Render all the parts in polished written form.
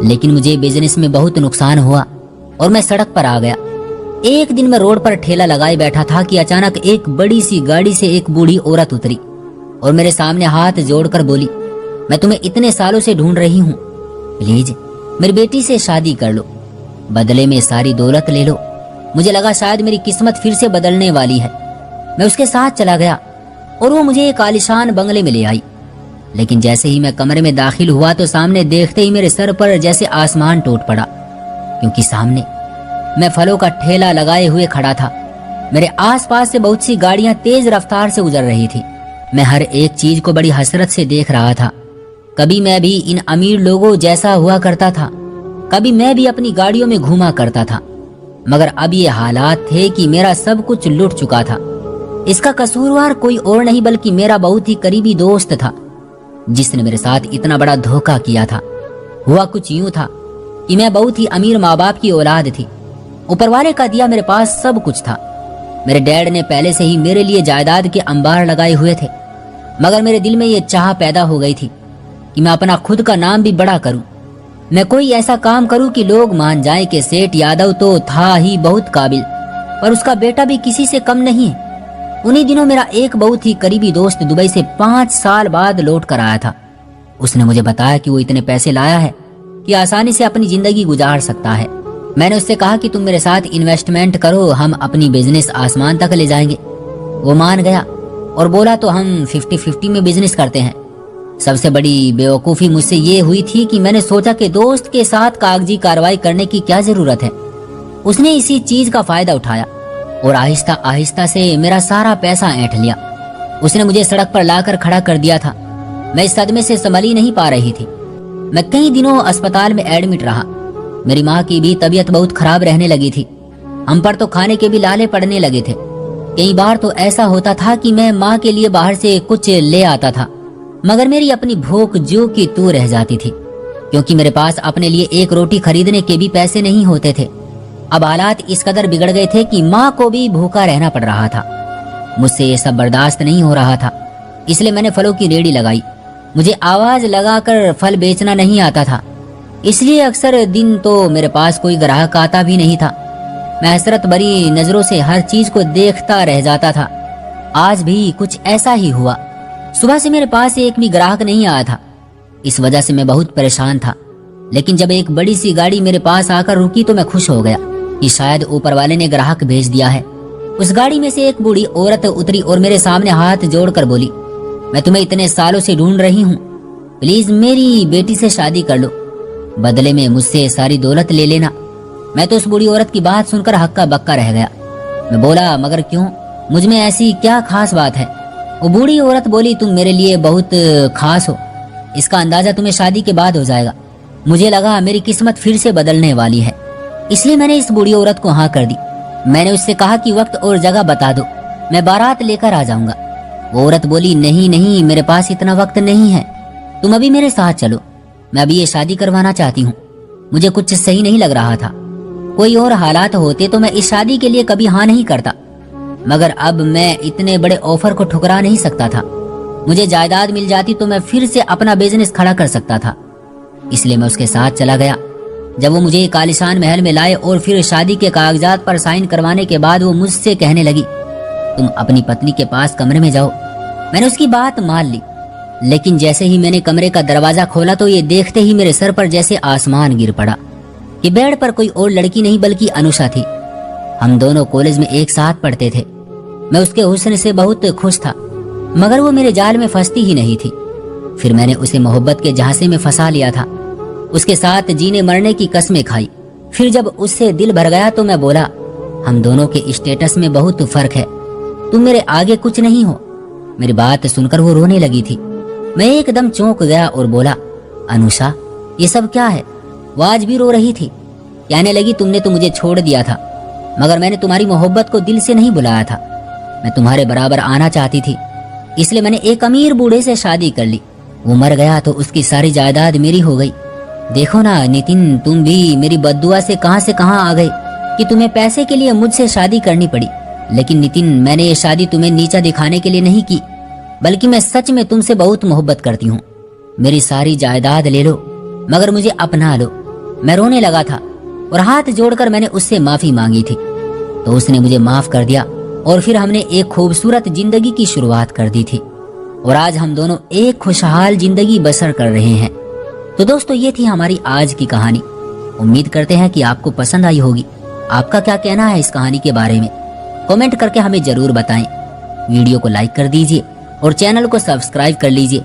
लेकिन मुझे बिजनेस में बहुत नुकसान हुआ और मैं सड़क पर आ गया। एक दिन मैं रोड पर ठेला लगाए बैठा था कि अचानक एक बड़ी सी गाड़ी से एक बूढ़ी औरत उतरी और मेरे सामने हाथ जोड़कर बोली, मैं तुम्हें इतने सालों से ढूंढ रही हूँ, प्लीज मेरी बेटी से शादी कर लो, बदले में सारी दौलत ले लो। मुझे लगा शायद मेरी किस्मत फिर से बदलने वाली है। मैं उसके साथ चला गया और वो मुझे एक आलीशान बंगले में ले आई। लेकिन जैसे ही मैं कमरे में दाखिल हुआ तो सामने देखते ही मेरे सर पर जैसे आसमान टूट पड़ा, क्योंकि सामने मैं फलों का ठेला लगाए हुए खड़ा था। मेरे आसपास से बहुत सी गाड़ियां तेज रफ्तार से गुजर रही थी। मैं हर एक चीज को बड़ी हसरत से देख रहा था। कभी मैं भी इन अमीर लोगों जैसा हुआ करता था, कभी मैं भी अपनी गाड़ियों में घूमा करता था, मगर अब ये हालात थे कि मेरा सब कुछ लुट चुका था। इसका कसूरवार कोई और नहीं बल्कि मेरा बहुत ही करीबी दोस्त था, जिसने मेरे साथ इतना बड़ा धोखा किया था। हुआ कुछ यूं था कि मैं बहुत ही अमीर माँ बाप की औलाद थी। ऊपर वाले का दिया मेरे पास सब कुछ था। मेरे डैड ने पहले से ही मेरे लिए जायदाद के अंबार लगाए हुए थे, मगर मेरे दिल में ये चाह पैदा हो गई थी कि मैं अपना खुद का नाम भी बड़ा करूं। मैं कोई ऐसा काम करूं कि लोग मान जाएं कि सेठ यादव तो था ही बहुत काबिल, पर उसका बेटा भी किसी से कम नहीं है। उन्हीं दिनों मेरा एक बहुत ही करीबी दोस्त दुबई से 5 साल बाद लौट कर आया था। उसने मुझे बताया कि वो इतने पैसे लाया है कि आसानी से अपनी जिंदगी गुजार सकता है। मैंने उससे कहा कि तुम मेरे साथ इन्वेस्टमेंट करो, हम अपनी बिजनेस आसमान तक ले जाएंगे। वो मान गया और बोला तो हम 50-50 में बिजनेस करते हैं। सबसे बड़ी बेवकूफ़ी मुझसे ये हुई थी कि मैंने सोचा कि दोस्त के साथ कागजी कार्रवाई करने की क्या जरूरत है। उसने इसी चीज का फायदा उठाया और आहिस्ता आहिस्ता से मेरा सारा पैसा ऐंठ लिया। उसने मुझे सड़क पर लाकर खड़ा कर दिया था। मैं इस सदमे से संभल ही नहीं पा रही थी। मैं कई दिनों अस्पताल में एडमिट रहा। मेरी माँ की भी तबीयत बहुत खराब रहने लगी थी। हम पर तो खाने के भी लाले पड़ने लगे थे। कई बार तो ऐसा होता था कि मैं माँ के लिए बाहर से कुछ ले आता था, मगर मेरी अपनी भूख जो की तू रह जाती थी, क्योंकि मेरे पास अपने लिए एक रोटी खरीदने के भी पैसे नहीं होते थे। अब हालात इस कदर बिगड़ गए थे कि माँ को भी भूखा रहना पड़ रहा था। मुझसे ये सब बर्दाश्त नहीं हो रहा था, इसलिए मैंने फलों की रेहड़ी लगाई। मुझे आवाज लगाकर फल बेचना नहीं आता था, इसलिए अक्सर दिन तो मेरे पास कोई ग्राहक आता भी नहीं था। मैं हसरत भरी नजरों से हर चीज को देखता रह जाता था। आज भी कुछ ऐसा ही हुआ। सुबह से मेरे पास एक भी ग्राहक नहीं आया था। इस वजह से मैं बहुत परेशान था। लेकिन जब एक बड़ी सी गाड़ी मेरे पास आकर रुकी तो मैं खुश हो गया कि शायद ऊपर वाले ने ग्राहक भेज दिया है। उस गाड़ी में से एक बूढ़ी औरत उतरी और मेरे सामने हाथ जोड़कर बोली, मैं तुम्हें इतने सालों से ढूंढ रही हूँ, प्लीज मेरी बेटी से शादी कर लो, बदले में मुझसे सारी दौलत ले लेना। मैं तो उस बूढ़ी औरत की बात सुनकर हक्का बक्का रह गया। मैं बोला, मगर क्यों, मुझ में ऐसी क्या खास बात है? वो बूढ़ी औरत बोली, तुम मेरे लिए बहुत खास हो, इसका अंदाजा तुम्हें शादी के बाद हो जाएगा। मुझे लगा मेरी किस्मत फिर से बदलने वाली है, इसलिए मैंने इस बूढ़ी औरत को हाँ कर दी। मैंने उससे कहा कि वक्त और जगह बता दो, मैं बारात लेकर आ जाऊंगा। वो औरत बोली, नहीं नहीं, मेरे पास इतना वक्त नहीं है, तुम अभी मेरे साथ चलो, मैं अभी ये शादी करवाना चाहती हूँ। मुझे कुछ सही नहीं लग रहा था। कोई और हालात होते तो मैं इस शादी के लिए कभी हाँ नहीं करता, मगर अब मैं इतने बड़े ऑफर को ठुकरा नहीं सकता था। मुझे जायदाद मिल जाती तो मैं फिर से अपना बिजनेस खड़ा कर सकता था, इसलिए मैं उसके साथ चला गया। जब वो मुझे एक आलीशान महल में लाए और फिर शादी के कागजात पर साइन करवाने के बाद वो मुझसे कहने लगी, तुम अपनी पत्नी के पास कमरे में जाओ। मैंने उसकी बात मान ली, लेकिन जैसे ही मैंने कमरे का दरवाजा खोला तो ये देखते ही मेरे सर पर जैसे आसमान गिर पड़ा कि बेड पर कोई और लड़की नहीं बल्कि अनुषा थी। हम दोनों कॉलेज में एक साथ पढ़ते थे। मैं उसके हुस्न से बहुत खुश था, मगर वो मेरे जाल में फंसती ही नहीं थी। फिर मैंने उसे मोहब्बत के झांसे में फंसा लिया था, उसके साथ जीने मरने की कस्में खाई। फिर जब उससे दिल भर गया तो मैं बोला, हम दोनों के स्टेटस में बहुत फर्क है, तुम मेरे आगे कुछ नहीं हो। मेरी बात सुनकर वो रोने लगी थी। मैं एकदम चौंक गया और बोला, अनुषा ये सब क्या है? वो आज भी रो रही थी। कहने लगी, तुमने तो मुझे छोड़ दिया था, मगर मैंने तुम्हारी मोहब्बत को दिल से नहीं बुलाया था। मैं तुम्हारे बराबर आना चाहती थी, इसलिए मैंने एक अमीर बूढ़े से शादी कर ली। वो मर गया तो उसकी सारी जायदाद मेरी हो गई। देखो ना नितिन, तुम भी मेरी बद्दुआ से कहां आ गए कि तुम्हें पैसे के लिए मुझसे शादी करनी पड़ी। लेकिन नितिन, मैंने ये शादी तुम्हें नीचा दिखाने के लिए नहीं की, बल्कि मैं सच में तुमसे बहुत मोहब्बत करती हूँ। मेरी सारी जायदाद ले लो, मगर मुझे अपना लो। मैं रोने लगा था और हाथ जोड़कर मैंने उससे माफी मांगी थी, तो उसने मुझे माफ कर दिया और फिर हमने एक खूबसूरत जिंदगी की शुरुआत कर दी थी और आज हम दोनों एक खुशहाल जिंदगी बसर कर रहे हैं। तो दोस्तों, ये थी हमारी आज की कहानी। उम्मीद करते हैं कि आपको पसंद आई होगी। आपका क्या कहना है इस कहानी के बारे में, कमेंट करके हमें जरूर बताएं। वीडियो को लाइक कर दीजिए और चैनल को सब्सक्राइब कर लीजिए।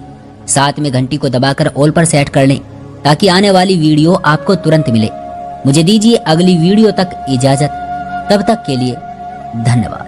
साथ में घंटी को दबाकर ऑल पर सेट कर लें ताकि आने वाली वीडियो आपको तुरंत मिले। मुझे दीजिए अगली वीडियो तक इजाजत। तब तक के लिए धन्यवाद।